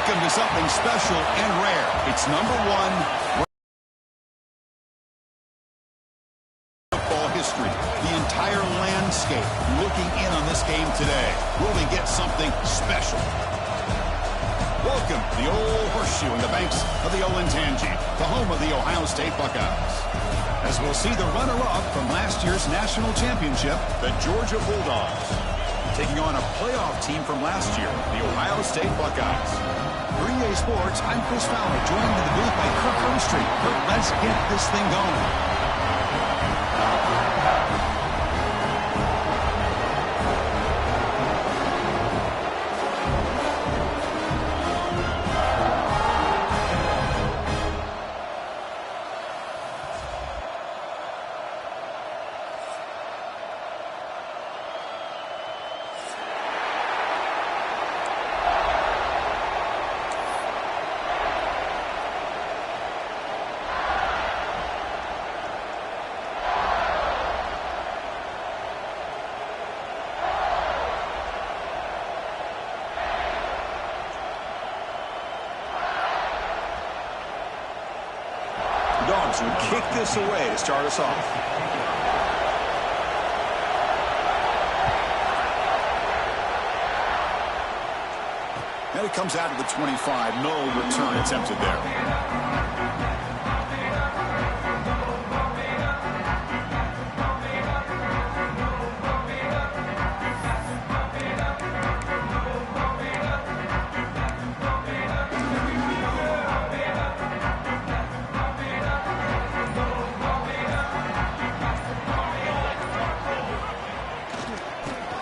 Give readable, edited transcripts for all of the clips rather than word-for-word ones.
Welcome to something special and rare. It's #1 football history. The entire landscape looking in on this game today. Will we get something special? Welcome to the old horseshoe in the banks of the Olentangy, the home of the Ohio State Buckeyes. As we'll see the runner-up from last year's national championship, the Georgia Bulldogs, taking on a playoff team from last year, the Ohio State Buckeyes. For EA Sports, I'm Chris Fowler, joined in the booth by Kirk Hermstreet. Kirk, let's get this thing going. Dogs would kick this away to start us off. And it comes out of the 25. No return attempted there.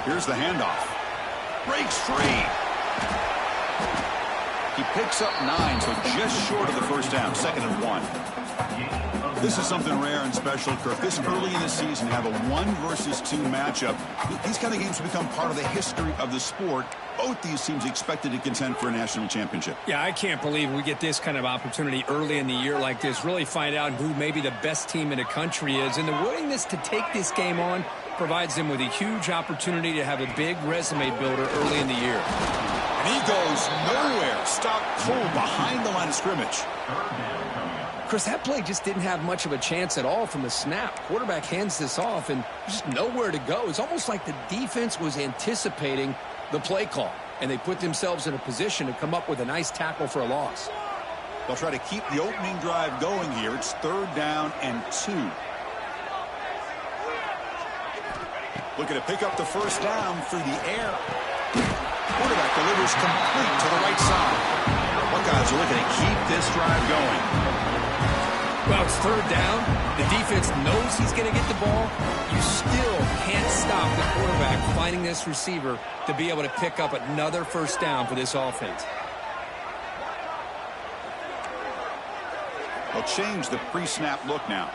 Here's the handoff. Breaks free. He picks up 9, so just short of the first down. 2nd and 1. This is something rare and special, Kirk. This early in the season, have a 1 versus 2 matchup. These kind of games become part of the history of the sport. Both these teams expected to contend for a national championship. Yeah, I can't believe we get this kind of opportunity early in the year like this. Really find out who maybe the best team in the country is. And the willingness to take this game on provides them with a huge opportunity to have a big resume builder early in the year. And he goes nowhere. Stopped cold behind the line of scrimmage. Chris, that play just didn't have much of a chance at all from the snap. Quarterback hands this off, and there's just nowhere to go. It's almost like the defense was anticipating the play call, and they put themselves in a position to come up with a nice tackle for a loss. They'll try to keep the opening drive going here. It's 3rd down and 2. Looking to pick up the first down through the air. Quarterback delivers complete to the right side. Buckeyes are looking to keep this drive going. Well, it's 3rd down. The defense knows he's going to get the ball. You still can't stop the quarterback finding this receiver to be able to pick up another first down for this offense. They'll change the pre-snap look now.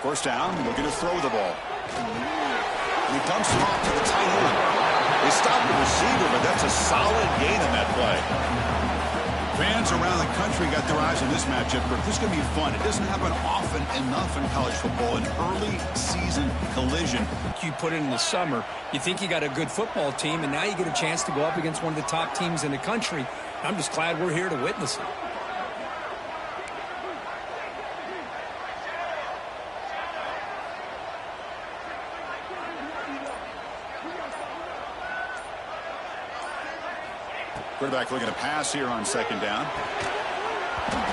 First down, looking to throw the ball. He dumps it off to the tight end. They stop the receiver, but that's a solid gain on that play. Fans around the country got their eyes on this matchup, but this is going to be fun. It doesn't happen often enough in college football, an early season collision. You put it in the summer, you think you got a good football team, and now you get a chance to go up against one of the top teams in the country. I'm just glad we're here to witness it. Quarterback looking to pass here on 2nd down.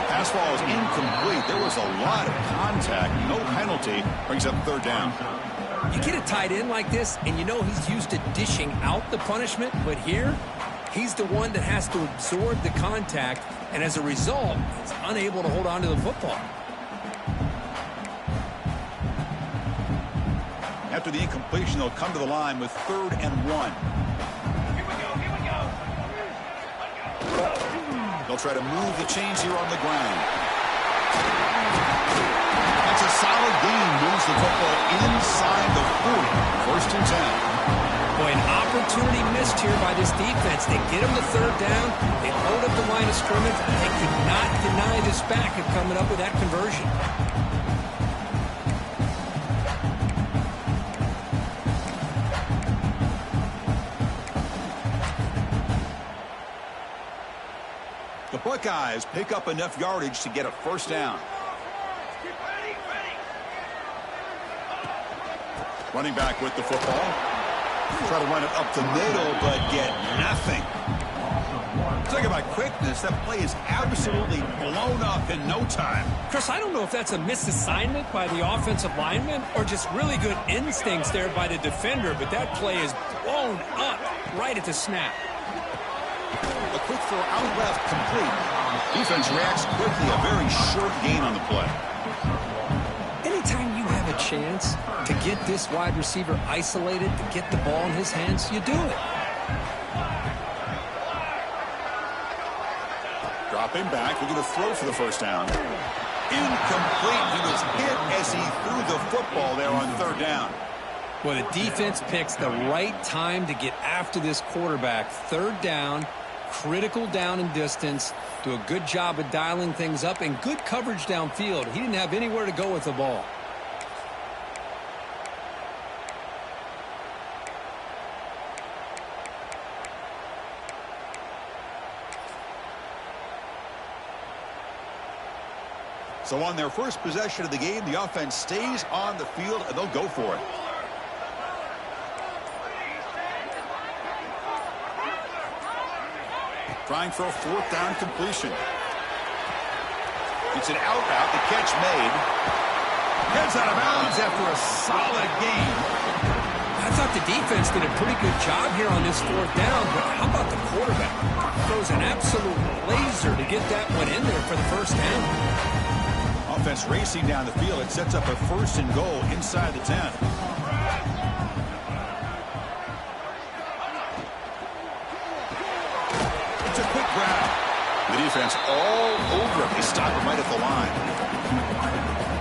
Pass ball is incomplete. There was a lot of contact. No penalty. Brings up 3rd down. You get a tight end like this, and you know he's used to dishing out the punishment, but here, he's the one that has to absorb the contact, and as a result, he's unable to hold on to the football. After the incompletion, they'll come to the line with 3rd and 1. They'll try to move the chains here on the ground. That's a solid gain. Moves the football inside the 40. 1st and 10. Boy, an opportunity missed here by this defense. They get him to 3rd down. They hold up the line of scrimmage. They could not deny this back of coming up with that conversion. Buckeyes pick up enough yardage to get a first down. Running back with the football. Try to run it up the middle, but get nothing. Talking about quickness, that play is absolutely blown up in no time. Chris, I don't know if that's a misassignment by the offensive lineman or just really good instincts there by the defender, but that play is blown up right at the snap. A quick throw out left, complete. Defense reacts quickly, a very short gain on the play. Anytime you have a chance to get this wide receiver isolated, to get the ball in his hands, you do it. Dropping back, we're going to throw for the first down. Incomplete. He was hit as he threw the football there on third down. Well, the defense picks the right time to get after this quarterback. Third down, critical down and distance. Do a good job of dialing things up and good coverage downfield. He didn't have anywhere to go with the ball. So on their first possession of the game, the offense stays on the field, and they'll go for it. Trying for a fourth down completion. It's an out route. The catch made. Heads out of bounds after a solid game. I thought the defense did a pretty good job here on this fourth down, but how about the quarterback? Throws an absolute laser to get that one in there for the first down. Offense racing down the field. It sets up a first and goal inside the 10. It's a quick grab. The defense all over him. They stop him right at the line.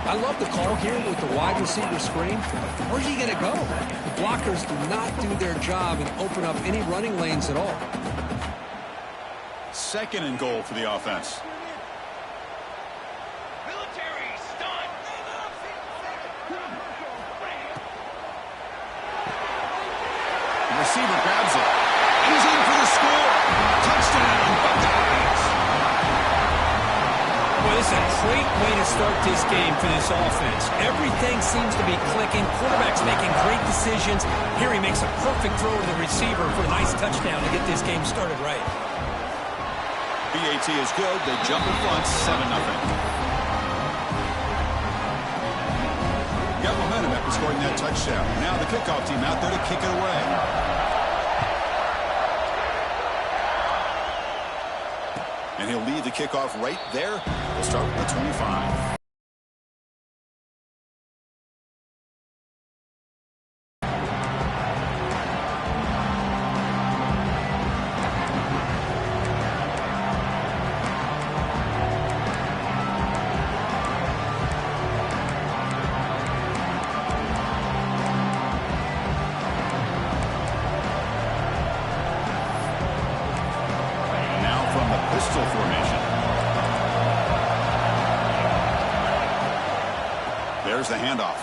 I love the call here with the wide receiver screen. Where's he going to go? The blockers do not do their job and open up any running lanes at all. Second and goal for the offense. The receiver grabs it. He's in for the score. Touchdown, Buckeyes. Well, this is a great way to start this game for this offense. Everything seems to be clicking. Quarterback's making great decisions. Here he makes a perfect throw to the receiver for a nice touchdown to get this game started right. BAT is good. They jump in front, 7-0. Got momentum after scoring that touchdown. Now the kickoff team out there to kick it away. And he'll lead the kickoff right there. We'll start with the 25. Pistol formation. There's the handoff.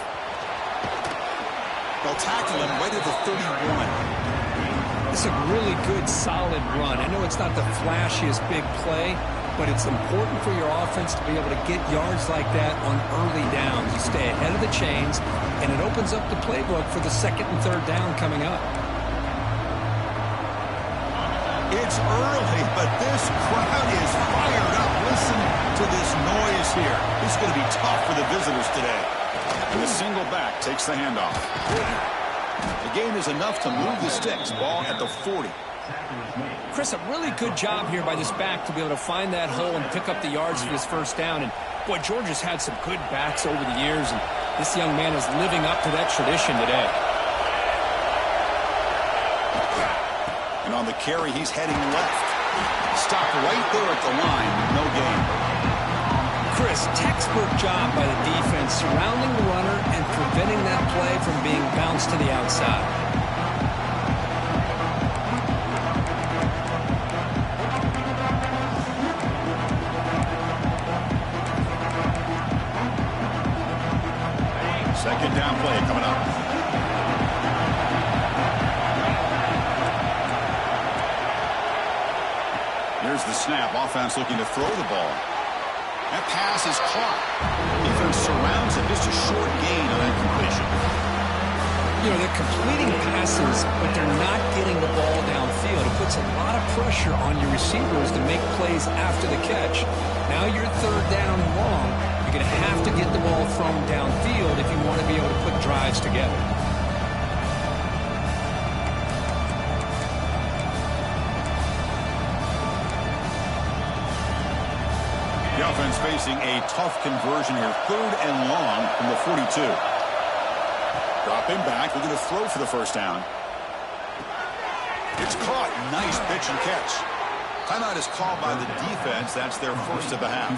They'll tackle him right at the 31. It's a really good, solid run. I know it's not the flashiest big play, but it's important for your offense to be able to get yards like that on early downs. You stay ahead of the chains, and it opens up the playbook for the second and third down coming up. It's early, but this crowd is fired up. Listen to this noise here. This is going to be tough for the visitors today. The single back takes the handoff. The gain is enough to move the sticks. Ball at the 40. Chris, a really good job here by this back to be able to find that hole and pick up the yards for this first down. And, boy, Georgia's had some good backs over the years, and this young man is living up to that tradition today. And on the carry, he's heading left. Stopped right there at the line. No gain. Chris, textbook job by the defense surrounding the runner and preventing that play from being bounced to the outside. Second down play coming up. Here's Here's the snap. Offense looking to throw the ball. That pass is caught. Defense surrounds it. Just a short gain on that completion. You know, they're completing passes, but they're not getting the ball downfield. It puts a lot of pressure on your receivers to make plays after the catch. Now you're third down and long. You're going to have to get the ball from downfield if you want to be able to put drives together. The offense facing a tough conversion here. Third and long from the 42. Drop him back. They're going to throw for the first down. It's caught. Nice pitch and catch. Timeout is called by the defense. That's their first of the half.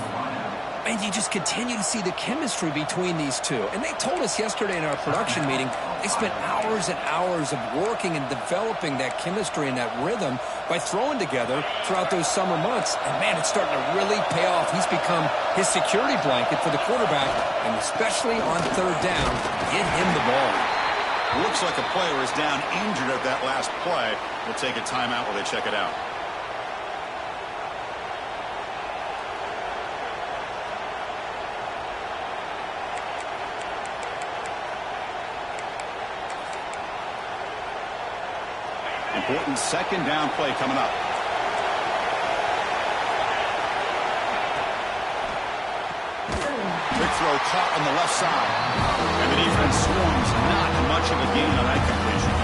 And you just continue to see the chemistry between these two. And they told us yesterday in our production meeting, they spent hours and hours of working and developing that chemistry and that rhythm by throwing together throughout those summer months. And, man, it's starting to really pay off. He's become his security blanket for the quarterback, and especially on third down, get him the ball. Looks like a player is down injured at that last play. We'll take a timeout while they check it out. Important second down play coming up. Quick throw caught on the left side. And the defense swarms. Not much of a gain on that completion.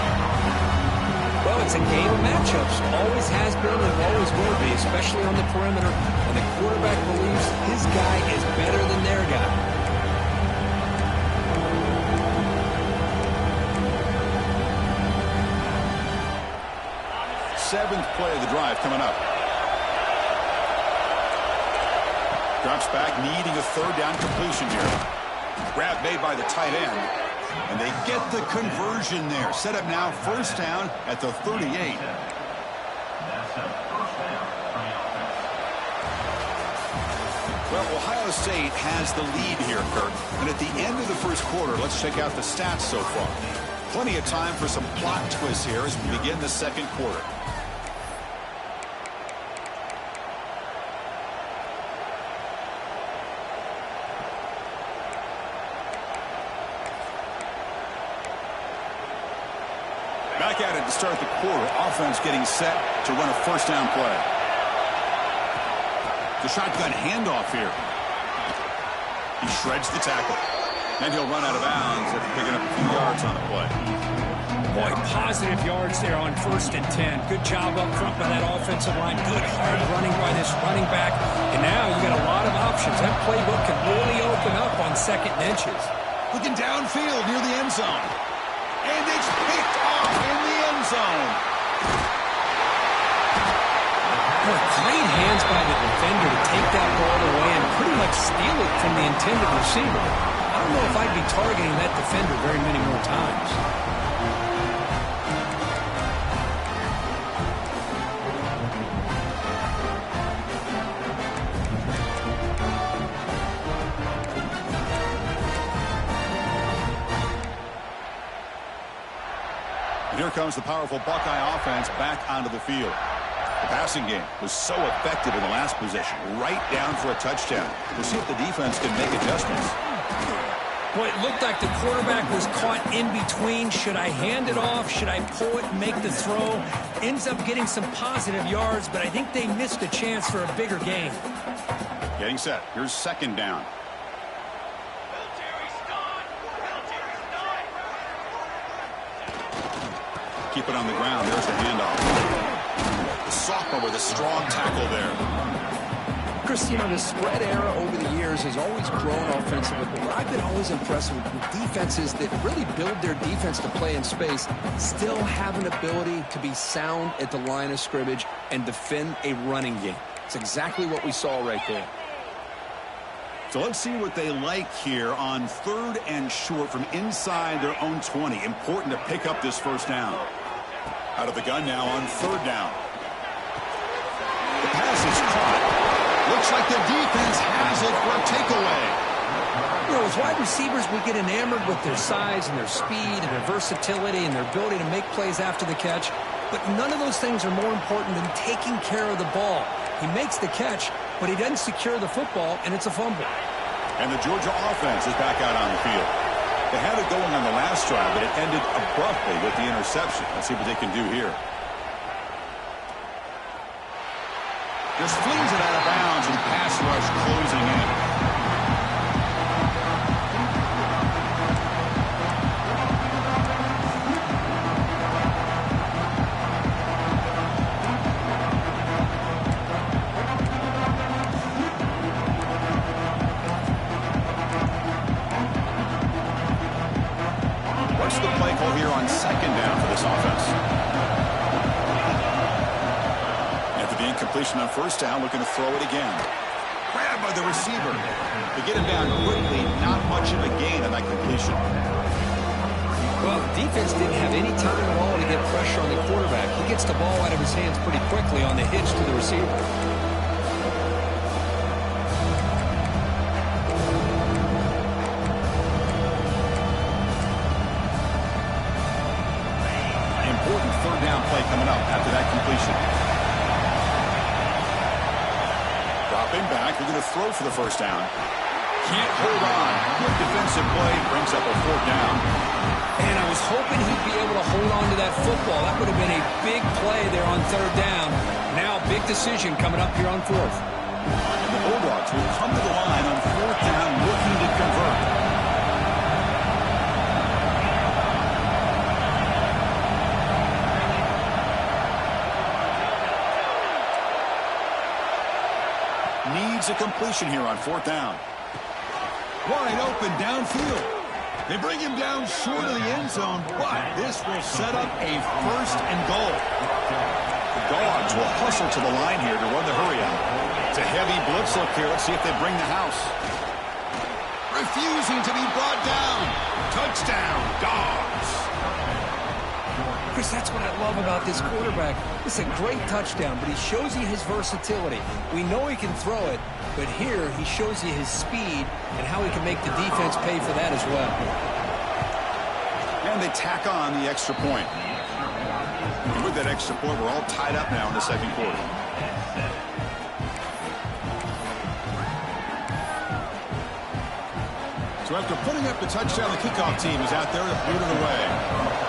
Well, it's a game of matchups. Always has been and always will be, especially on the perimeter. And the quarterback believes his guy is better than their guy. Seventh play of the drive coming up. Drops back, needing a third down completion here. Grab made by the tight end. And they get the conversion there. Set up now, first down at the 38. Well, Ohio State has the lead here, Kirk. And at the end of the first quarter, let's check out the stats so far. Plenty of time for some plot twists here as we begin the second quarter. Back at it to start the quarter. Offense getting set to run a first down play. The shotgun handoff here. He shreds the tackle. And he'll run out of bounds after picking up a few yards on the play. Boy, positive yards there on 1st and 10. Good job up front by that offensive line. Good hard running by this running back. And now you got a lot of options. That playbook can really open up on second and inches. Looking downfield near the end zone. And it's picked off in the end zone. Boy, great hands by the defender to take that ball away and pretty much steal it from the intended receiver. I don't know if I'd be targeting that defender very many more times. Here comes the powerful Buckeye offense back onto the field. The passing game was so effective in the last possession, right down for a touchdown. We'll see if the defense can make adjustments. Boy, it looked like the quarterback was caught in between. Should I hand it off? Should I pull it and make the throw? Ends up getting some positive yards, but I think they missed a chance for a bigger gain. Getting set. Here's second down. Keep it on the ground. There's the handoff. The sophomore with a strong tackle there. Chris, you know, the spread era over the years has always grown offensively, but what I've been always impressed with defenses that really build their defense to play in space still have an ability to be sound at the line of scrimmage and defend a running game. It's exactly what we saw right there. So let's see what they like here on 3rd and short from inside their own 20. Important to pick up this first down. Out of the gun now on 3rd down. The pass is caught. Looks like the defense has it for a takeaway. You know, as wide receivers, we get enamored with their size and their speed and their versatility and their ability to make plays after the catch. But none of those things are more important than taking care of the ball. He makes the catch, but he doesn't secure the football, and it's a fumble. And the Georgia offense is back out on the field. They had it going on the last drive, but it ended abruptly with the interception. Let's see what they can do here. Just flings it out of bounds, and pass rush closing in. What's the play call here on second down for this offense? After the incompletion on first down, looking to throw it again. Grabbed by the receiver. They get him down quickly. Not much of a gain on that completion. Well, the defense didn't have any time at all to get pressure on the quarterback. He gets the ball out of his hands pretty quickly on the hitch to the receiver. Third down play coming up after that completion. Dropping back. They're going to throw for the first down. Can't hold on. Good defensive play. Brings up a fourth down. And I was hoping he'd be able to hold on to that football. That would have been a big play there on third down. Now, big decision coming up here on fourth. And the Bulldogs will come to the line on fourth down looking to convert. Needs a completion here on fourth down. Wide open downfield. They bring him down short of the end zone, but this will set up a first and goal. The Dogs will hustle to the line here to run the hurry out. It's a heavy blitz look here. Let's see if they bring the house. Refusing to be brought down. Touchdown, Dogs. Chris, that's what I love about this quarterback. It's a great touchdown, but he shows you his versatility. We know he can throw it, but here he shows you his speed and how he can make the defense pay for that as well. And they tack on the extra point. And with that extra point, we're all tied up now in the second quarter. So after putting up the touchdown, the kickoff team is out there to boot it away.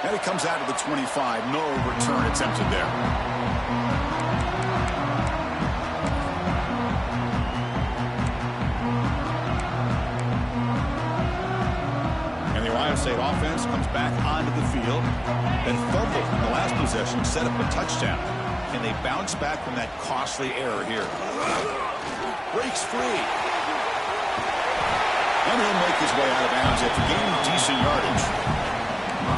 And it comes out of the 25. No return attempted there. And the Ohio State offense comes back onto the field. Then fumbled in the last possession, set up a touchdown. And they bounce back from that costly error here. Breaks free. And he'll make his way out of bounds after gaining decent yardage.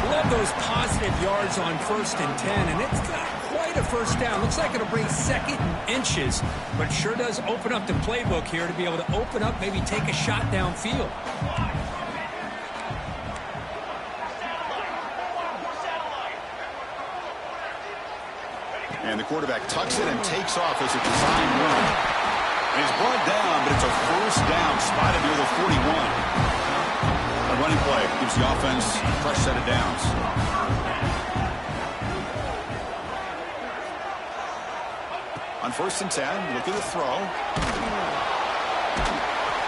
Love those positive yards on 1st and 10, and it's not quite a first down. Looks like it'll bring second and inches, but sure does open up the playbook here to be able to open up, maybe take a shot downfield. And the quarterback tucks it and takes off as a design run. And he's brought down, but it's a first down, spotted near the 41. A running play gives the offense a fresh set of downs. On 1st and 10, look at the throw.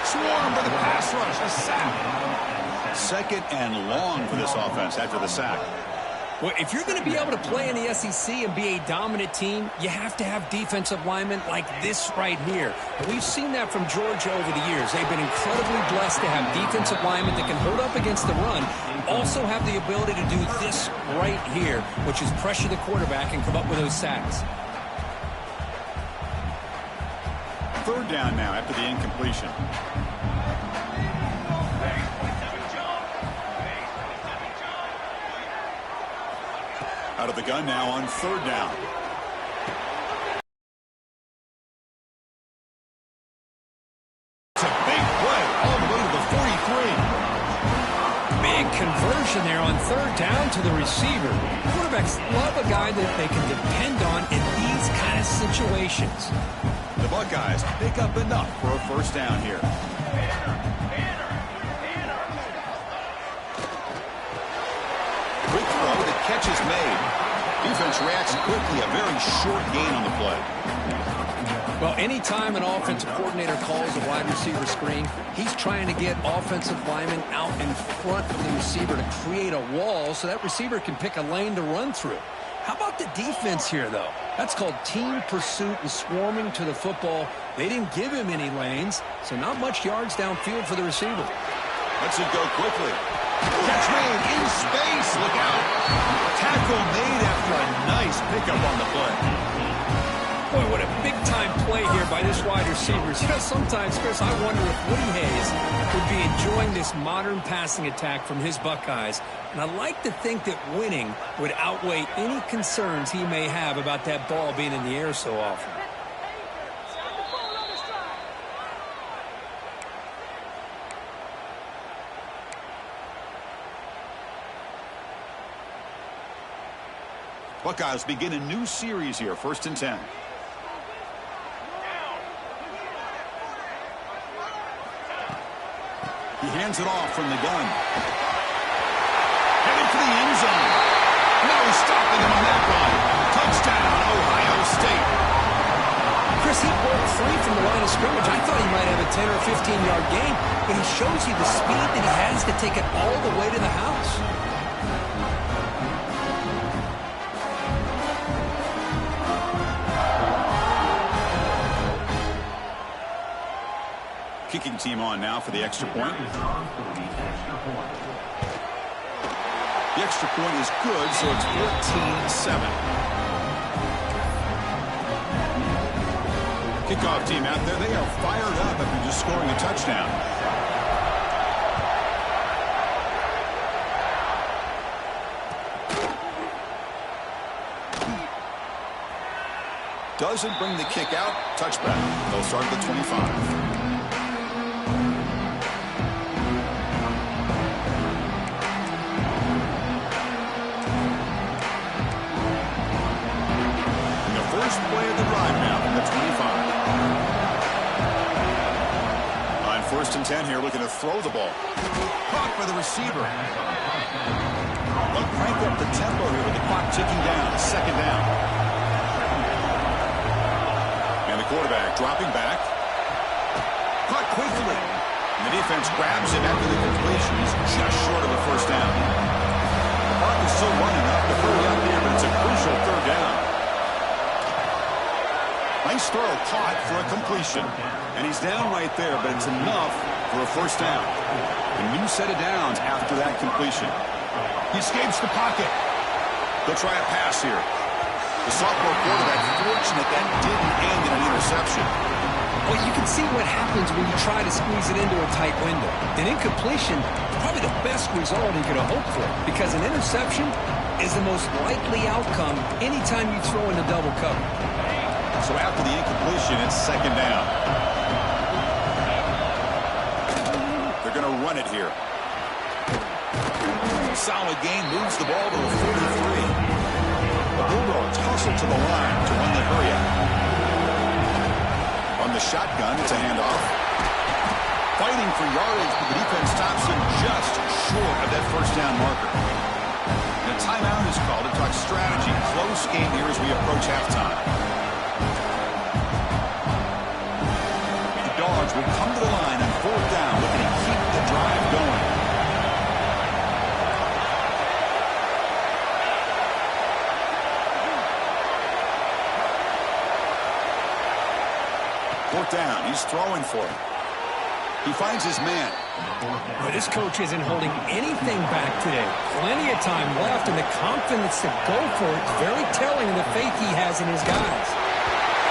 Swarmed by the pass rush, a sack. Second and long for this offense after the sack. Well, if you're going to be able to play in the SEC and be a dominant team, you have to have defensive linemen like this right here. And we've seen that from Georgia over the years. They've been incredibly blessed to have defensive linemen that can hold up against the run, also have the ability to do this right here, which is pressure the quarterback and come up with those sacks. Third down now after the incompletion. Out of the gun now on 3rd down. It's a big play all the way to the 43. Big conversion there on 3rd down to the receiver. Quarterbacks love a guy that they can depend on in these kind of situations. The Buckeyes pick up enough for a first down here. catch is made. Defense reacts quickly, a very short gain on the play. Well, anytime an offensive coordinator calls a wide receiver screen, he's trying to get offensive linemen out in front of the receiver to create a wall so that receiver can pick a lane to run through. How about the defense here, though? That's called team pursuit and swarming to the football. They didn't give him any lanes, so not much yards downfield for the receiver. Lets it go quickly. Catch made in space. Look out. Tackle made after a nice pickup on the play. Boy, what a big-time play here by this wide receiver. You know, sometimes, Chris, I wonder if Woody Hayes would be enjoying this modern passing attack from his Buckeyes. And I like to think that winning would outweigh any concerns he may have about that ball being in the air so often. Buckeyes begin a new series here, 1st and 10. He hands it off from the gun. Headed for the end zone. No stopping him on that one. Touchdown, Ohio State. Chris, he broke free from the line of scrimmage. I thought he might have a 10 or 15-yard gain, but he shows you the speed that he has to take it all the way to the house. Kicking team on now for the extra point. The extra point is good, so it's 14-7. Kickoff team out there, they are fired up after just scoring a touchdown. Doesn't bring the kick out. Touchback. They'll start at the 25. First play of the drive now from the 25. On 1st and 10 here, looking to throw the ball. Caught by the receiver. They'll crank up the tempo here with the clock ticking down. 2nd down. And the quarterback dropping back. Caught quickly. And the defense grabs him after the completion. He's just short of a 1st down. The clock is still running up to hurry up here, but it's a crucial 3rd down. Nice throw caught for a completion. And he's down right there, but it's enough for a 1st down. A new set of downs after that completion. He escapes the pocket. They'll try a pass here. The sophomore quarterback fortunate that didn't end in an interception. Well, you can see what happens when you try to squeeze it into a tight window. An incompletion, probably the best result he could have hoped for, because an interception is the most likely outcome anytime you throw into double cover. So after the incompletion, it's 2nd down. They're going to run it here. Solid gain, moves the ball to a 43. The Bulldogs hustle to the line to win the hurry up. On the shotgun, it's a handoff. Fighting for yardage, but the defense stops him just short of that 1st down marker. And a timeout is called to talk strategy. Close game here as we approach halftime. Will come to the line on 4th down, looking to keep the drive going. Fourth down, he's throwing for it. He finds his man. Well, this coach isn't holding anything back today. Plenty of time left, and the confidence to go for it is very telling of the faith he has in his guys.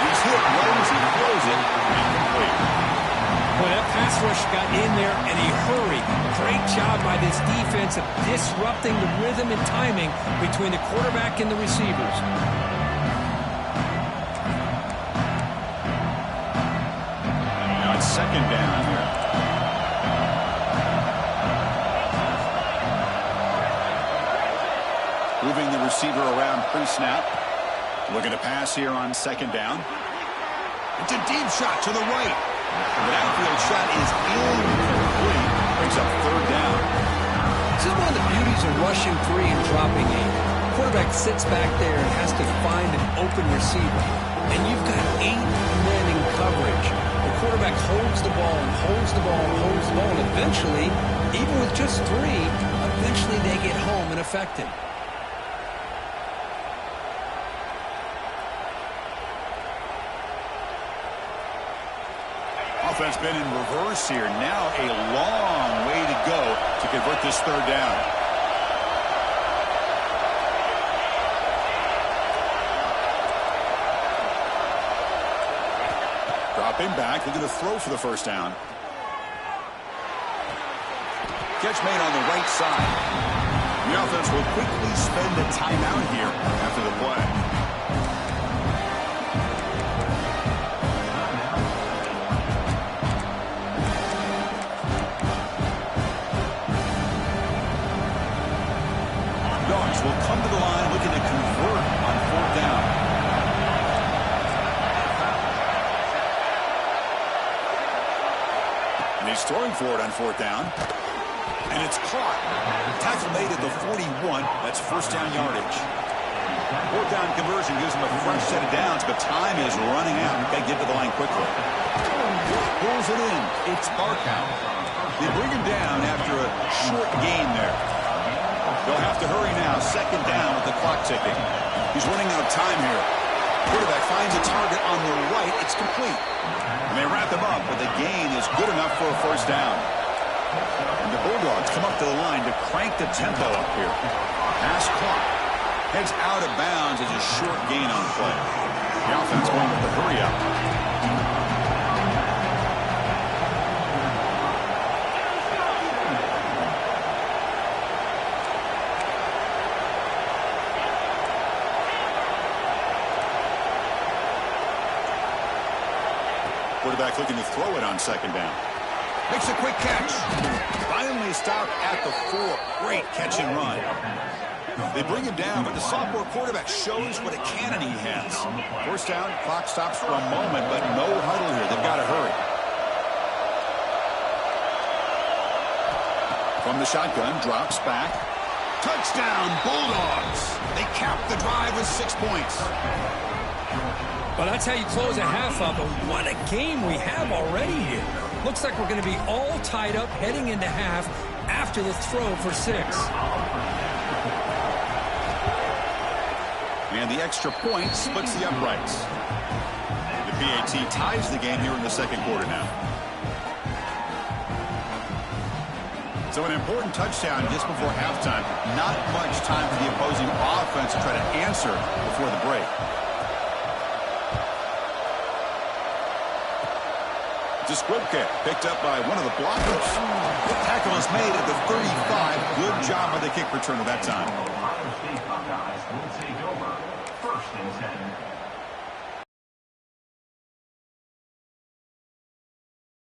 He's hit right as he throws it, incomplete. Well, that pass rush got in there in a hurry. Great job by this defense of disrupting the rhythm and timing between the quarterback and the receivers. Now it's 2nd down here. Moving the receiver around pre-snap. Looking to pass here on 2nd down. It's a deep shot to the right. The outfield shot is incomplete. Brings up 3rd down. This is one of the beauties of rushing 3 and dropping 8. quarterback sits back there and has to find an open receiver, and you've got 8 men in coverage. The quarterback holds the ball and holds the ball and holds the ball, and eventually, even with just 3, eventually they get home and affect him. Offense been in reverse here. Now a long way to go to convert this third down. Dropping back, looking to throw for the first down. Catch made on the right side. The offense will quickly spend a timeout here after the play. Will come to the line looking to convert on fourth down. And he's throwing for it on fourth down. And it's caught. Tackle made at the 41. That's first down yardage. Fourth down conversion gives him a fresh set of downs, but time is running out. Got to get to the line quickly. Pulls it in. It's Barkow. They bring him down after a short gain there. They'll have to hurry now. Second down with the clock ticking. He's running out of time here. Quarterback finds a target on the right. It's complete. And they wrap him up, but the gain is good enough for a first down. And the Bulldogs come up to the line to crank the tempo up here. Pass clock. Heads out of bounds as a short gain on the play. The offense going with the hurry up. Quarterback looking to throw it on second down. Makes a quick catch. Finally stopped at the 4. Great catch and run. They bring him down, but the sophomore quarterback shows what a cannon he has. First down, clock stops for a moment, but no huddle here. They've got to hurry. From the shotgun, drops back. Touchdown, Bulldogs. They cap the drive with 6 points. Well, that's how you close a half up, but what a game we have already here. Looks like we're going to be all tied up heading into half after the throw for 6. And the extra point splits the uprights. The PAT ties the game here in the second quarter now. So an important touchdown just before halftime. Not much time for the opposing offense to try to answer before the break. Squibka picked up by one of the blockers. The tackle is made at the 35. Good job by the kick returner that time. First and 10.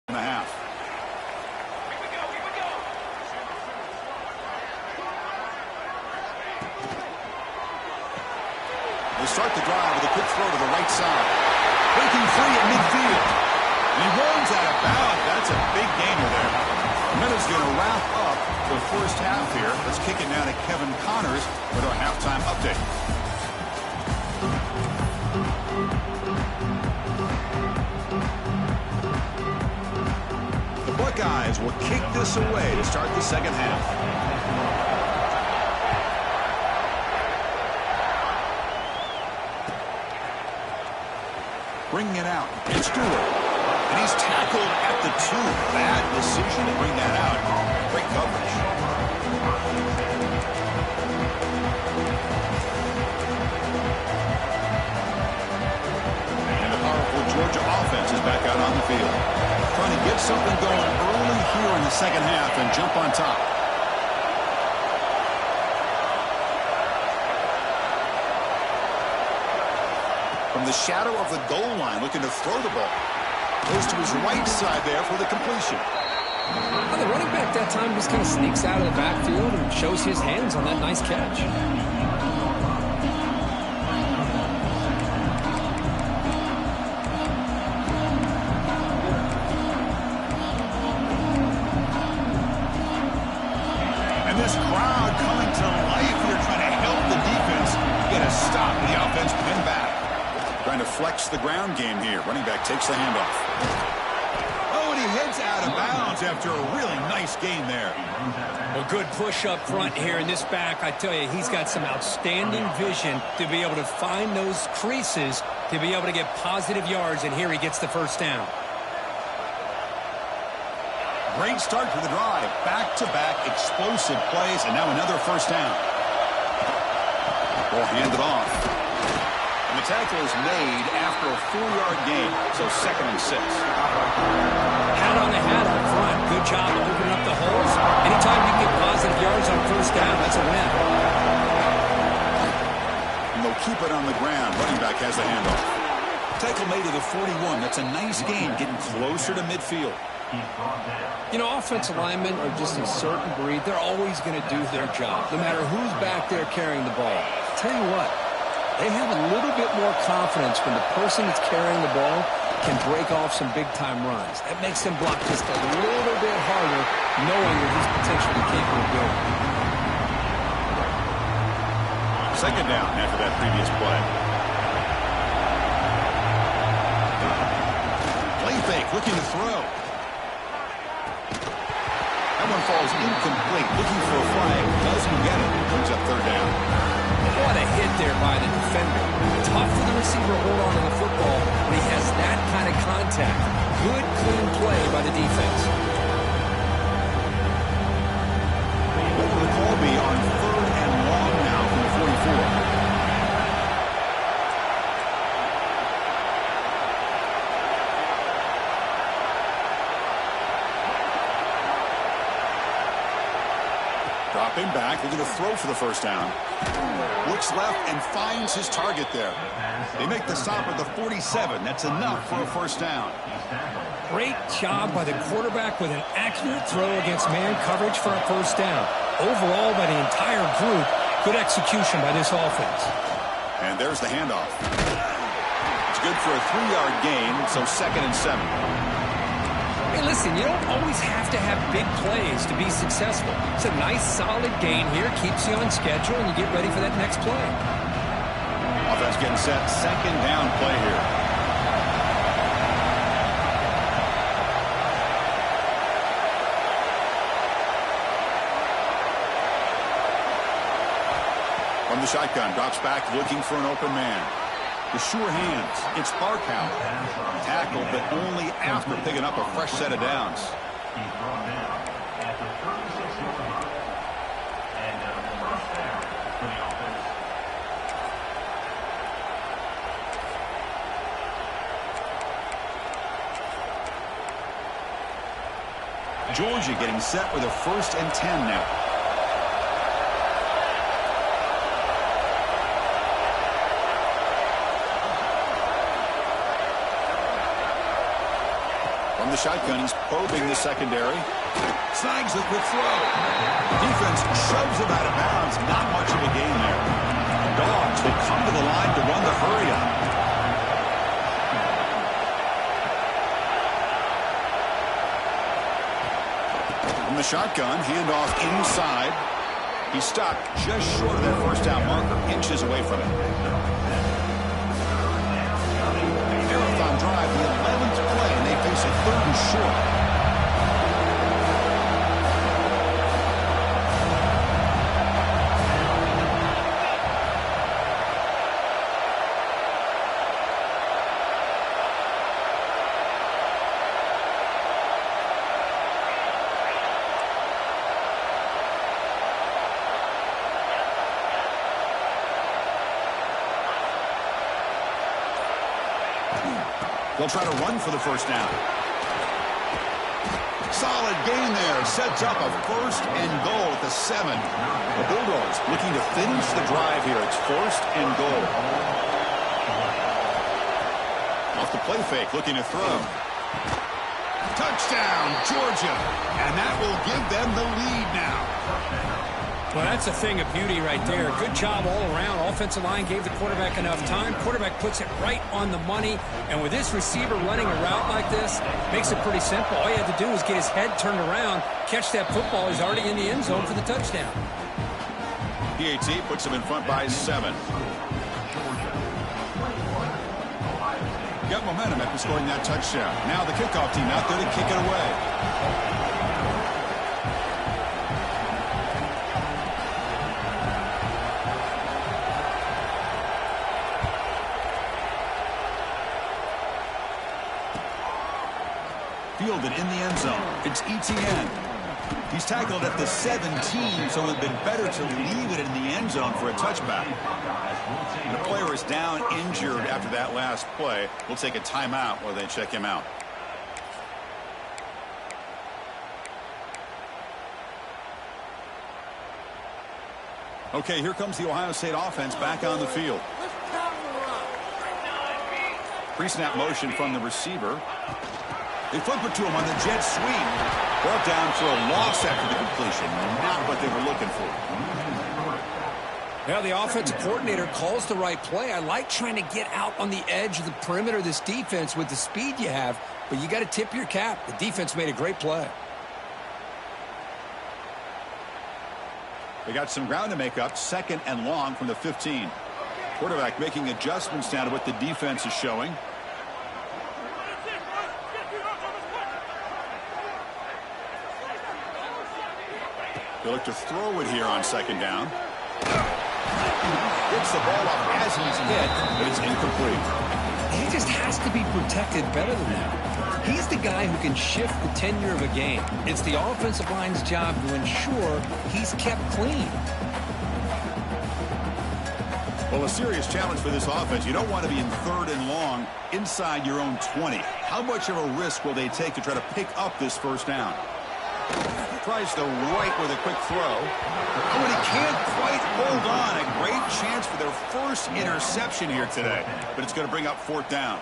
And a half. They start the drive with a quick throw to the right side. Breaking free at midfield. And he runs out of bounds. That's a big gainer there. And that is going to wrap up the first half here. Let's kick it now to Kevin Connors with our halftime update. The Buckeyes will kick this away to start the second half. Bringing it out. It's Stewart. And he's tackled at the 2. Bad decision to bring that out. Great coverage. And the powerful Georgia offense is back out on the field. Trying to get something going early here in the second half and jump on top. From the shadow of the goal line, looking to throw the ball. Goes to his right side there for the completion. Well, the running back that time just kind of sneaks out of the backfield and shows his hands on that nice catch. And this crowd coming to life here trying to help the defense trying to flex the ground game here. Running back takes the handoff. Oh, and he heads out of bounds after a really nice gain there. A good push up front here in this back. I tell you, he's got some outstanding vision to be able to find those creases to be able to get positive yards, and here he gets the first down. Great start to the drive. Back-to-back explosive plays, and now another first down. Ball handed off. And the tackle is made after a 4-yard gain, so 2nd and 6. Hat on the hat up front. Good job of opening up the holes. Anytime you get positive yards on first down, that's a win. And they'll keep it on the ground. Running back has the handoff. Tackle made to the 41. That's a nice gain, getting closer to midfield. You know, offensive linemen are just a certain breed. They're always going to do their job, no matter who's back there carrying the ball. I'll tell you what, they have a little bit more confidence when the person that's carrying the ball can break off some big-time runs. That makes them block just a little bit harder, knowing that he's potentially capable of doing it. 2nd down after that previous play. Play fake, looking to throw. That one falls incomplete. Looking for a flag. Doesn't get it. Brings up 3rd down. What a hit there by the defender. Tough for the receiver to hold on to the football when he has that kind of contact. Good, clean play by the defense. What will the call be on 3rd and long now from the 44? Dropping back, looking to throw for the first down. Looks left and finds his target there. They make the stop at the 47. That's enough for a first down. Great job by the quarterback with an accurate throw against man coverage for a first down. Overall, by the entire group, good execution by this offense. And there's the handoff. It's good for a 3-yard gain, so 2nd and 7. Hey, listen, you don't always have to have big plays to be successful. It's a nice, solid gain here. Keeps you on schedule, and you get ready for that next play. Offense getting set. 2nd down play here. From the shotgun, drops back, looking for an open man. The sure hands. It's Barkow. Tackled, but only after picking up a fresh set of downs. Georgia getting set with a 1st and 10 now. From the shotgun, he's probing the secondary. Snags the quick throw. Defense shoves him out of bounds. Not much of a gain there. Dogs will come to the line to run the hurry up. From the shotgun, handoff inside. He's stuck just short of that first down marker, inches away from it. Marathon drive, the 11th play, and they face a 3rd and short. They'll try to run for the first down. Solid gain there. Sets up a 1st and goal at the 7. The Bulldogs looking to finish the drive here. It's 1st and goal. Off the play fake, looking to throw. Touchdown, Georgia. And that will give them the lead now. Well, that's a thing of beauty right there. Good job all around. Offensive line gave the quarterback enough time. Quarterback puts it right on the money. And with this receiver running a route like this, makes it pretty simple. All you have to do is get his head turned around, catch that football. He's already in the end zone for the touchdown. PAT puts him in front by 7. got momentum after scoring that touchdown. Now the kickoff team out there to kick it away. Fielded in the end zone. It's Etienne. He's tackled at the 17, so it would have been better to leave it in the end zone for a touchback. And the player is down injured after that last play. We'll take a timeout while they check him out. Okay, here comes the Ohio State offense back on the field. Pre-snap motion from the receiver. They flip it to him on the jet sweep. Brought down for a loss after the completion. Not what they were looking for. Well, the offensive coordinator calls the right play. I like trying to get out on the edge of the perimeter of this defense with the speed you have, but you got to tip your cap. The defense made a great play. They got some ground to make up. 2nd and long from the 15. Quarterback making adjustments now to what the defense is showing. They look to throw it here on 2nd down. Gets the ball up as he's hit, but it's incomplete. He just has to be protected better than that. He's the guy who can shift the tenure of a game. It's the offensive line's job to ensure he's kept clean. Well, a serious challenge for this offense. You don't want to be in 3rd and long inside your own 20. How much of a risk will they take to try to pick up this 1st down? Tries the right with a quick throw. Oh, and he can't quite hold on. A great chance for their first interception here today. But it's going to bring up 4th down.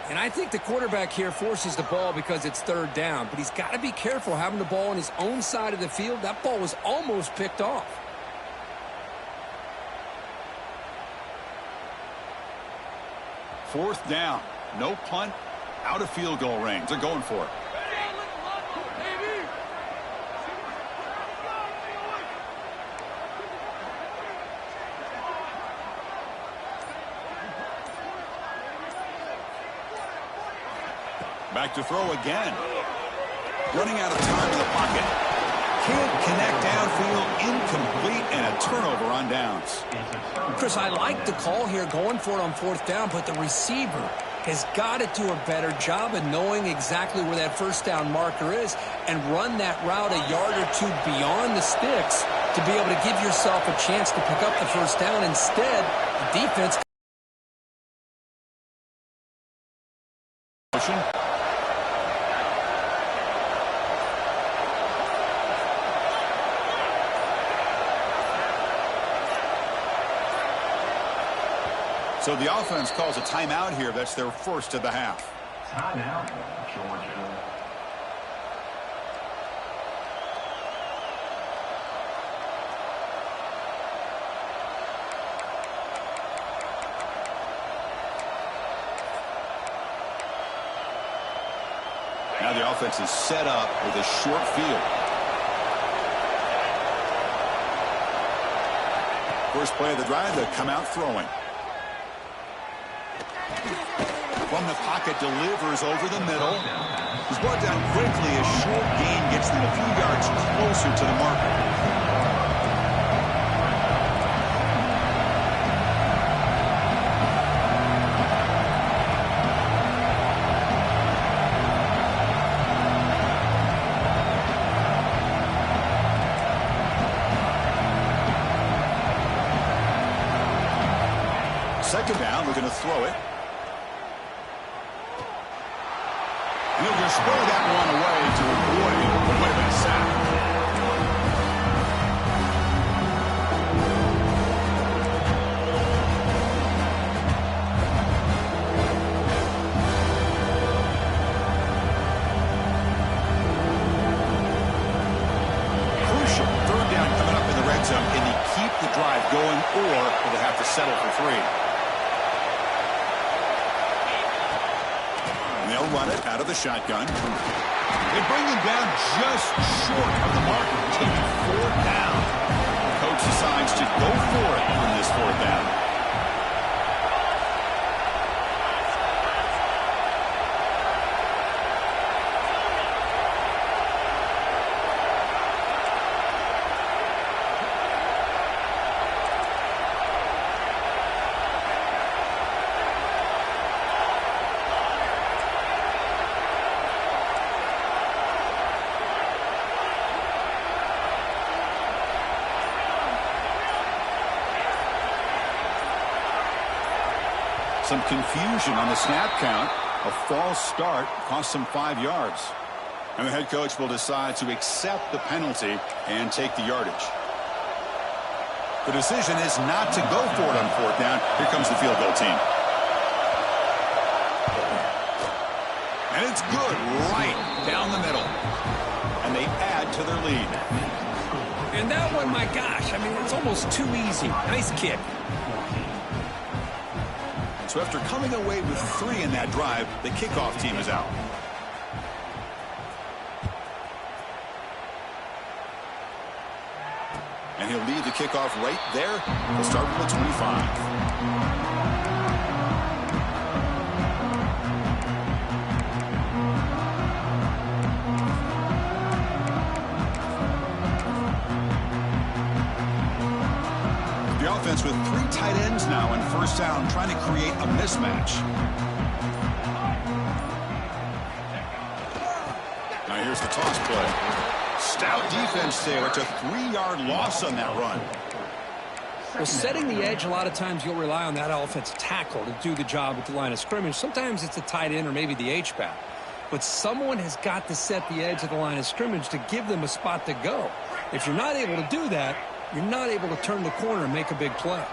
And I think the quarterback here forces the ball because it's 3rd down. But he's got to be careful having the ball on his own side of the field. That ball was almost picked off. Fourth down. No punt. Out of field goal range. They're going for it. Back to throw again. Running out of time in the pocket. Can't connect downfield. Incomplete and a turnover on downs. Chris, I like the call here going for it on 4th down, but the receiver has got to do a better job of knowing exactly where that 1st down marker is and run that route a yard or two beyond the sticks to be able to give yourself a chance to pick up the 1st down. Instead, the defense. So the offense calls a timeout here. That's their first of the half. Timeout, Georgia. Now the offense is set up with a short field. First play of the drive, they come out throwing. From the pocket, delivers over the middle. He's brought down quickly. A short gain gets them a few yards closer to the marker. Second down, we're going to throw it. And he'll just throw that one away to avoid what might have been a sack. Crucial. 3rd down coming up in the red zone. Can they keep the drive going, or will they have to settle for 3? They'll run it out of the shotgun. They bring him down just short of the marker, taking 4th down. The coach decides to go for it on this 4th down. Some confusion on the snap count. A false start cost them 5 yards. And the head coach will decide to accept the penalty and take the yardage. The decision is not to go for it on 4th down. Here comes the field goal team. And it's good right down the middle. And they add to their lead. And that one, my gosh, I mean, it's almost too easy. Nice kick. So after coming away with 3 in that drive, the kickoff team is out. And he'll lead the kickoff right there. He'll start with the 25. The offense with 3 tight ends now on 1st down, trying to create a mismatch. Now here's the toss play. Stout defense there. It's a 3-yard loss on that run. Well, setting the edge, a lot of times you'll rely on that offensive tackle to do the job at the line of scrimmage. Sometimes it's a tight end or maybe the H-back. But someone has got to set the edge of the line of scrimmage to give them a spot to go. If you're not able to do that, you're not able to turn the corner and make a big play.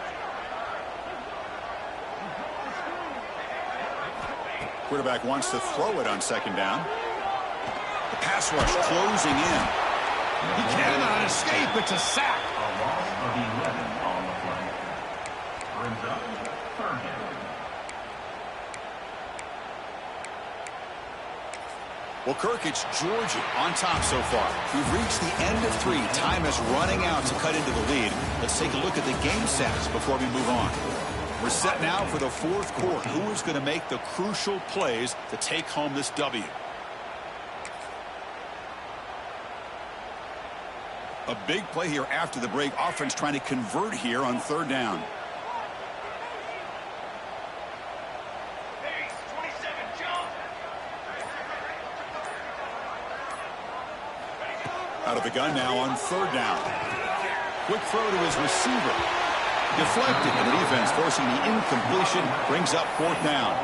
Quarterback wants to throw it on 2nd down. The pass rush closing in. He cannot escape. It's a sack. A loss of 11 on the play. Brings up 3rd down. Well, Kirk, it's Georgia on top so far. We've reached the end of 3. Time is running out to cut into the lead. Let's take a look at the game stats before we move on. We're set now for the 4th quarter. Who is going to make the crucial plays to take home this W? A big play here after the break. Offense trying to convert here on 3rd down. Out of the gun now on 3rd down. Quick throw to his receiver. Deflected, and the defense forcing the incompletion. Brings up 4th down.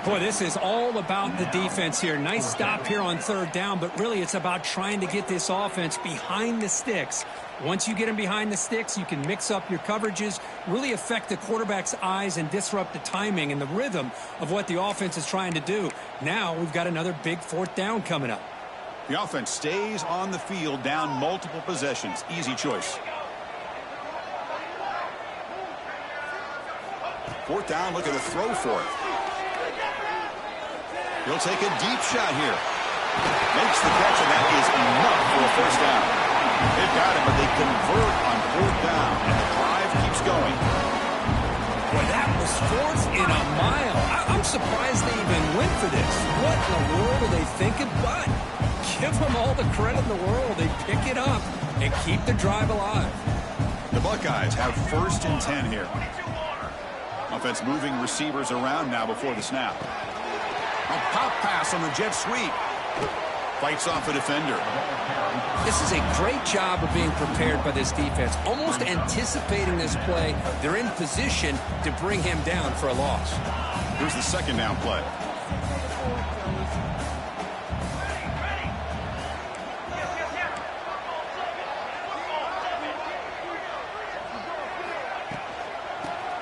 Boy, this is all about the defense here. Nice stop here on 3rd down, but really it's about trying to get this offense behind the sticks. Once you get them behind the sticks, you can mix up your coverages, really affect the quarterback's eyes and disrupt the timing and the rhythm of what the offense is trying to do. Now we've got another big 4th down coming up. The offense stays on the field, down multiple possessions. Easy choice. 4th down, look at the throw for it. He'll take a deep shot here. Makes the catch, and that is enough for a 1st down. They've got him, but they convert on 4th down, and the drive keeps going. Boy, that was 4th in a mile. I'm surprised they even went for this. What in the world are they thinking? But give them all the credit in the world. They pick it up and keep the drive alive. The Buckeyes have 1st and 10 here. Offense moving receivers around now before the snap. A pop pass on the jet sweep. Fights off a defender. This is a great job of being prepared by this defense. Almost anticipating this play. They're in position to bring him down for a loss. Here's the 2nd down play.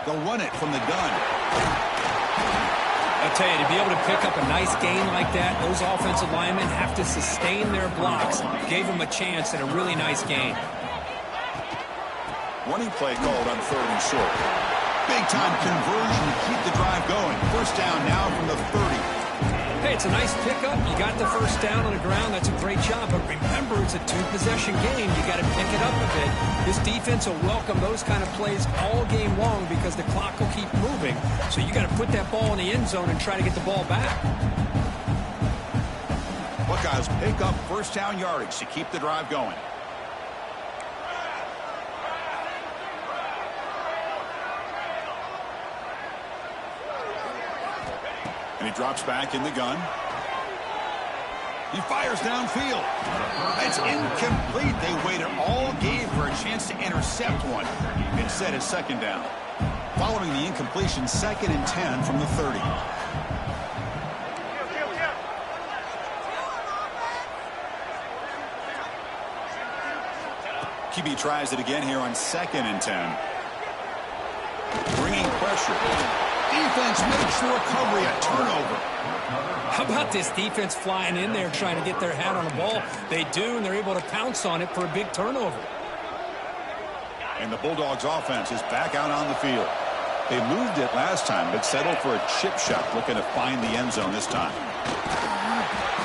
They'll run it from the gun. I'll tell you, to be able to pick up a nice gain like that, those offensive linemen have to sustain their blocks. Gave them a chance at a really nice gain. Running play called on 3rd and short. Big time conversion to keep the drive going. 1st down now from the 30. Hey, it's a nice pickup. You got the 1st down on the ground. That's a great job. But remember, it's a 2-possession game. You got to pick it up a bit. This defense will welcome those kind of plays all game long because the clock will keep moving. So you got to put that ball in the end zone and try to get the ball back. Buckeyes pick up 1st down yardage to keep the drive going. And he drops back in the gun. He fires downfield. It's incomplete. They waited all game for a chance to intercept one. Instead, it's 2nd down. Following the incompletion, 2nd and 10 from the 30. QB tries it again here on 2nd and 10. Bringing pressure. Defense makes the recovery a turnover. How about this defense flying in there trying to get their hat on the ball? They do, and they're able to pounce on it for a big turnover. And the Bulldogs offense is back out on the field. They moved it last time, but settled for a chip shot, looking to find the end zone this time.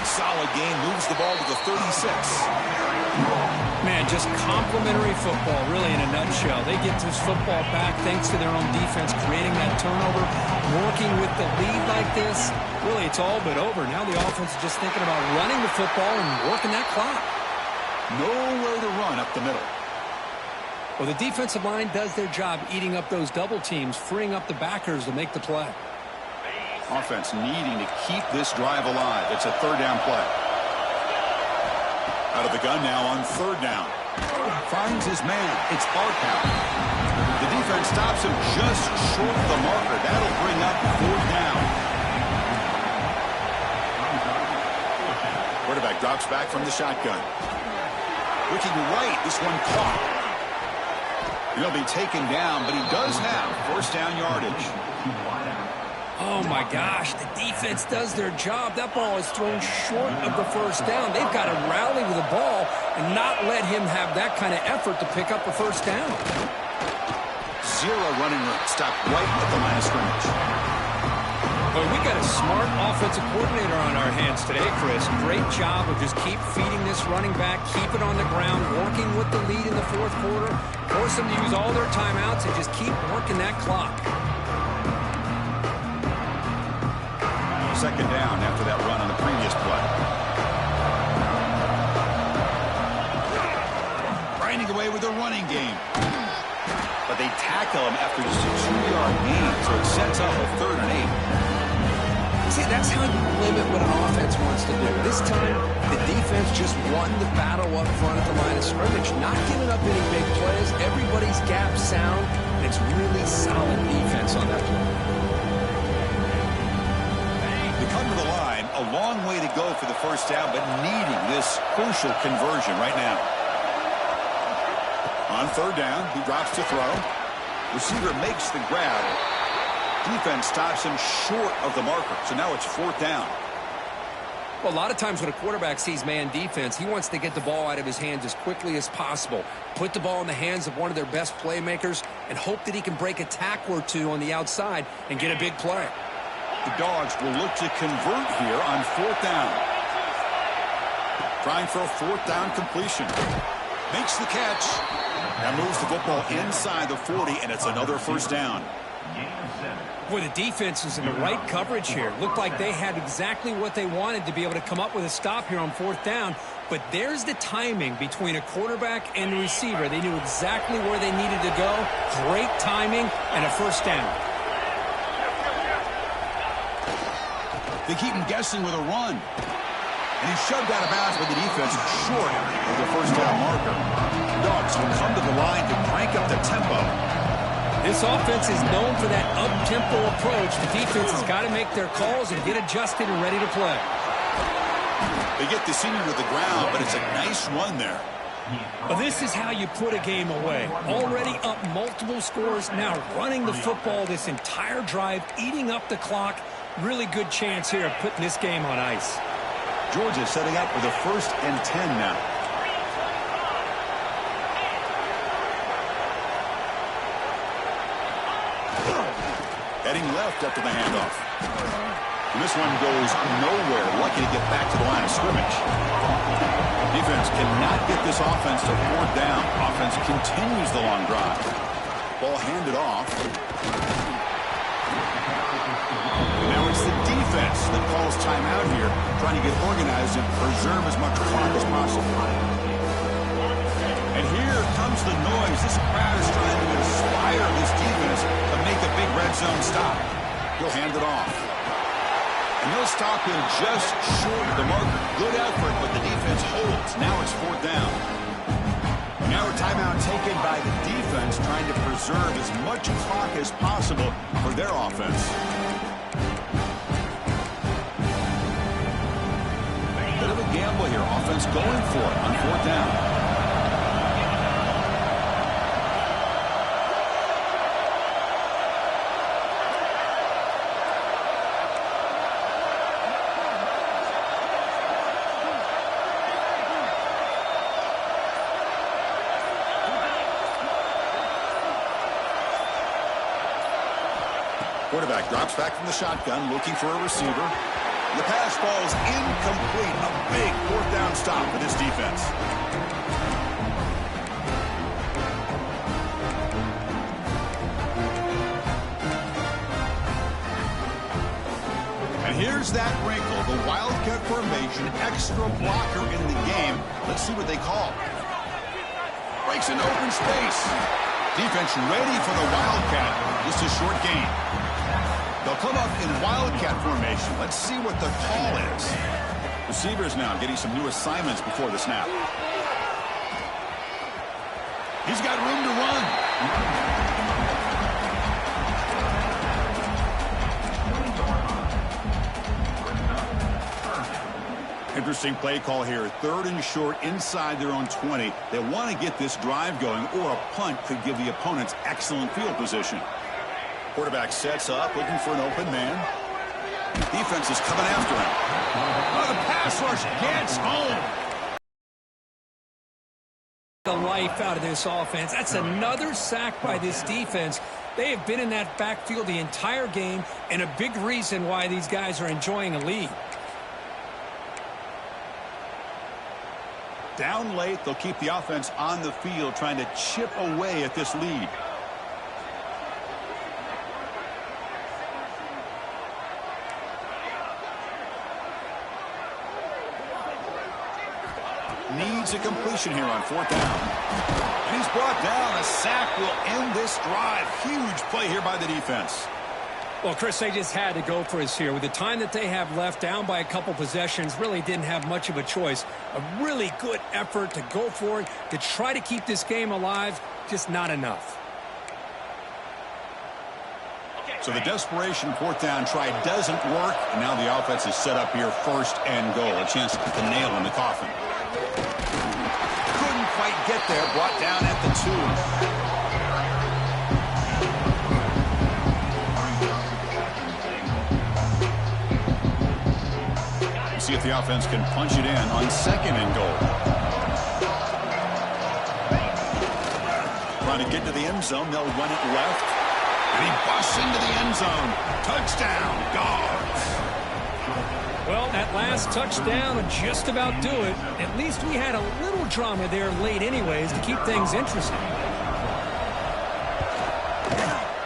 Solid gain, moves the ball to the 36. Man, just complimentary football, really, in a nutshell. They get this football back thanks to their own defense, creating that turnover, working with the lead like this. Really, it's all but over. Now the offense is just thinking about running the football and working that clock. Nowhere to run up the middle. Well, the defensive line does their job eating up those double teams, freeing up the backers to make the play. Offense needing to keep this drive alive. It's a 3rd down play. Out of the gun now on 3rd down. Finds his man. It's Arkow. The defense stops him just short of the marker. That'll bring up 4th down. Quarterback drops back from the shotgun. Looking right. This one caught. He'll be taken down, but he does have 1st down yardage. Oh, my gosh, the defense does their job. That ball is thrown short of the 1st down. They've got to rally with the ball and not let him have that kind of effort to pick up a 1st down. 0 running room. Stopped right at the line of scrimmage. Well, we got a smart offensive coordinator on our hands today, Chris. Great job of just keep feeding this running back, keep it on the ground, working with the lead in the 4th quarter, force them to use all their timeouts and just keep working that clock. 2nd down after that run on the previous play. Grinding away with the running game. But they tackle him after just a 2-yard gain, so it sets up a 3rd and 8. See, that's how you limit what an offense wants to do. This time, the defense just won the battle up front at the line of scrimmage, not giving up any big plays. Everybody's gap sound, and it's really solid defense on that play. They come to the line, a long way to go for the 1st down, but needing this crucial conversion right now. On 3rd down, he drops to throw. Receiver makes the grab. Defense stops him short of the marker, so now it's 4th down. Well, a lot of times when a quarterback sees man defense, he wants to get the ball out of his hands as quickly as possible, put the ball in the hands of one of their best playmakers, and hope that he can break a tackle or two on the outside and get a big play. The Dogs will look to convert here on 4th down. Trying for a 4th down completion. Makes the catch. That moves the football inside the 40, and it's another 1st down. Boy, the defense is in the right coverage here. Looked like they had exactly what they wanted to be able to come up with a stop here on 4th down. But there's the timing between a quarterback and the receiver. They knew exactly where they needed to go. Great timing and a 1st down. They keep him guessing with a run. And he's shoved out of bounds with the defense short of the 1st down marker. Dogs will come to the line to crank up the tempo. This offense is known for that up-tempo approach. The defense has got to make their calls and get adjusted and ready to play. They get the senior to the ground, but it's a nice run there. Well, this is how you put a game away. Already up multiple scores, now running the football this entire drive, eating up the clock. Really good chance here of putting this game on ice. Georgia setting up for the 1st and 10 now. Heading left after the handoff. And this one goes nowhere. Lucky to get back to the line of scrimmage. Defense cannot get this offense to 4th down. Offense continues the long drive. Ball handed off. Now it's the defense that calls timeout here, trying to get organized and preserve as much clock as possible. And here comes the noise. This crowd is trying to inspire this defense to make a big red zone stop. He'll hand it off. And they'll stop him just short of the marker. Good effort, but the defense holds. Now it's 4th down. Now a timeout taken by the defense. defense trying to preserve as much clock as possible for their offense. Bit of a gamble here. Offense going for it on 4th down. Quarterback drops back from the shotgun, looking for a receiver. The pass falls incomplete. A big 4th down stop for this defense. And here's that wrinkle, the Wildcat formation, extra blocker in the game. Let's see what they call. Breaks into open space. Defense ready for the Wildcat. Just a short gain. They'll come up in Wildcat formation. Let's see what the call is. Receivers now getting some new assignments before the snap. He's got room to run. Interesting play call here. 3rd and short inside their own 20. They want to get this drive going, or a punt could give the opponents excellent field position. Quarterback sets up, looking for an open man. Defense is coming after him. Oh, the pass rush gets home. The life out of this offense. That's another sack by this defense. They have been in that backfield the entire game, and a big reason why these guys are enjoying a lead. Down late, they'll keep the offense on the field, trying to chip away at this lead. Needs a completion here on 4th down. And he's brought down. A sack will end this drive. Huge play here by the defense. Well, Chris, they just had to go for us here. With the time that they have left, down by a couple possessions, really didn't have much of a choice. A really good effort to go for it, to try to keep this game alive, just not enough. So the desperation 4th down try doesn't work, and now the offense is set up here, 1st and goal. A chance to put the nail in the coffin. Couldn't quite get there, brought down at the 2. See if the offense can punch it in on 2nd and goal. Trying to get to the end zone. They'll run it left. And he busts into the end zone. Touchdown, Dogs. Well, that last touchdown would just about do it. At least we had a little drama there late anyways to keep things interesting.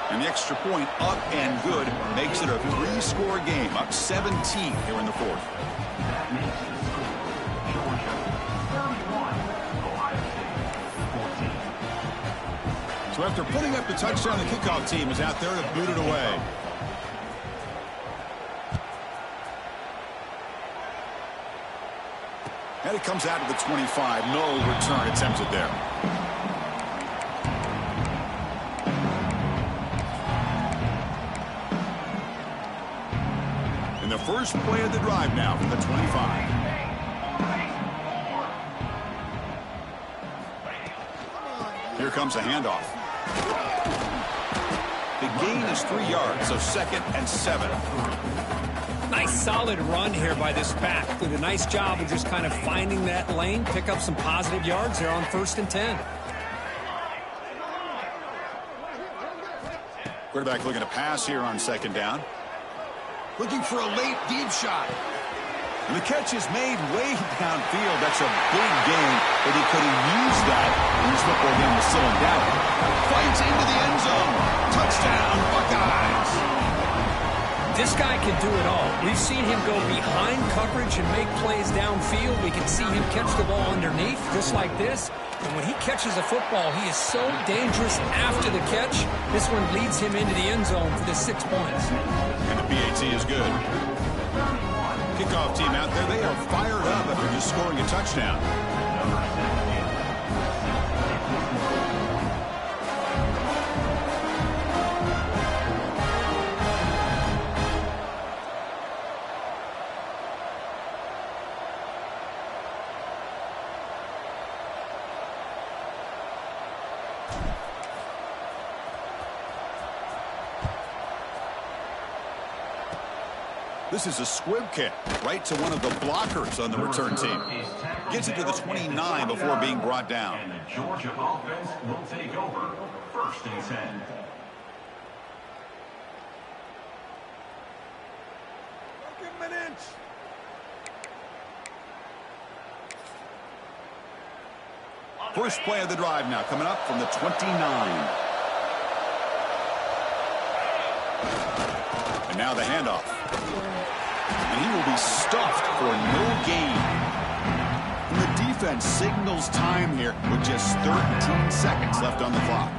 And the extra point up and good makes it a 3-score game. Up 17 here in the 4th. So after putting up the touchdown, the kickoff team is out there to boot it away. And it comes out to the 25. No return attempted there. And the first play of the drive now from the 25. Here comes a handoff. The gain is 3 yards, so 2nd and 7. Nice solid run here by this back. Did a nice job of just kind of finding that lane, pick up some positive yards there on 1st and 10. Quarterback looking to pass here on 2nd down. Looking for a late deep shot. And the catch is made way downfield. That's a big gain, but he could have used that in his football game to slow him down. Fights into the end zone. Touchdown, Buckeyes. This guy can do it all. We've seen him go behind coverage and make plays downfield. We can see him catch the ball underneath, just like this. And when he catches a football, he is so dangerous after the catch. This one leads him into the end zone for the 6 points. And the PAT is good. Kickoff team out there, they are fired up after just scoring a touchdown. This is a squib kick right to one of the blockers on the return team. Gets it to the 29 before being brought down. And the Georgia offense will take over 1st and 10. First play of the drive now coming up from the 29. And now the handoff. And he will be stuffed for no gain. And the defense signals time here with just 13 seconds left on the clock.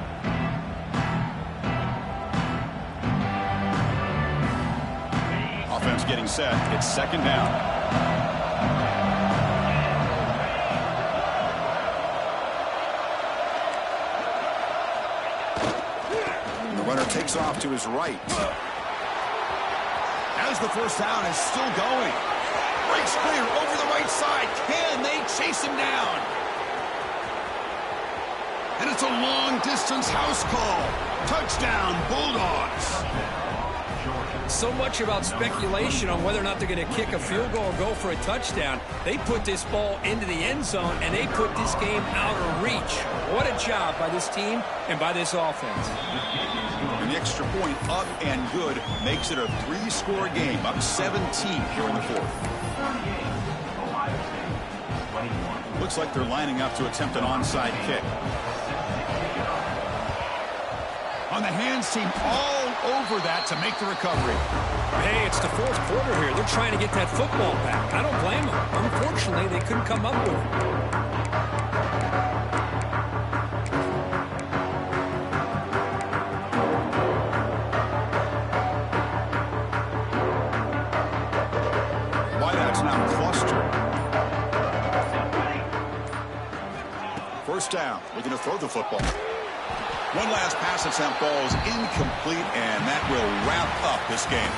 Offense getting set. It's 2nd down. Takes off to his right. As the first down is still going. Breaks clear over the right side. Can they chase him down? And it's a long-distance house call. Touchdown, Bulldogs. So much about speculation on whether or not they're going to kick a field goal or go for a touchdown. They put this ball into the end zone, and they put this game out of reach. What a job by this team and by this offense. And the extra point up and good makes it a 3-score game, up 17 here in the 4th. Looks like they're lining up to attempt an onside kick. On the hands team, all over that to make the recovery. Hey, it's the 4th quarter here. They're trying to get that football back. I don't blame them. Unfortunately, they couldn't come up with it. Down. We're going to throw the football. One last pass at St. Paul is incomplete, and that will wrap up this game.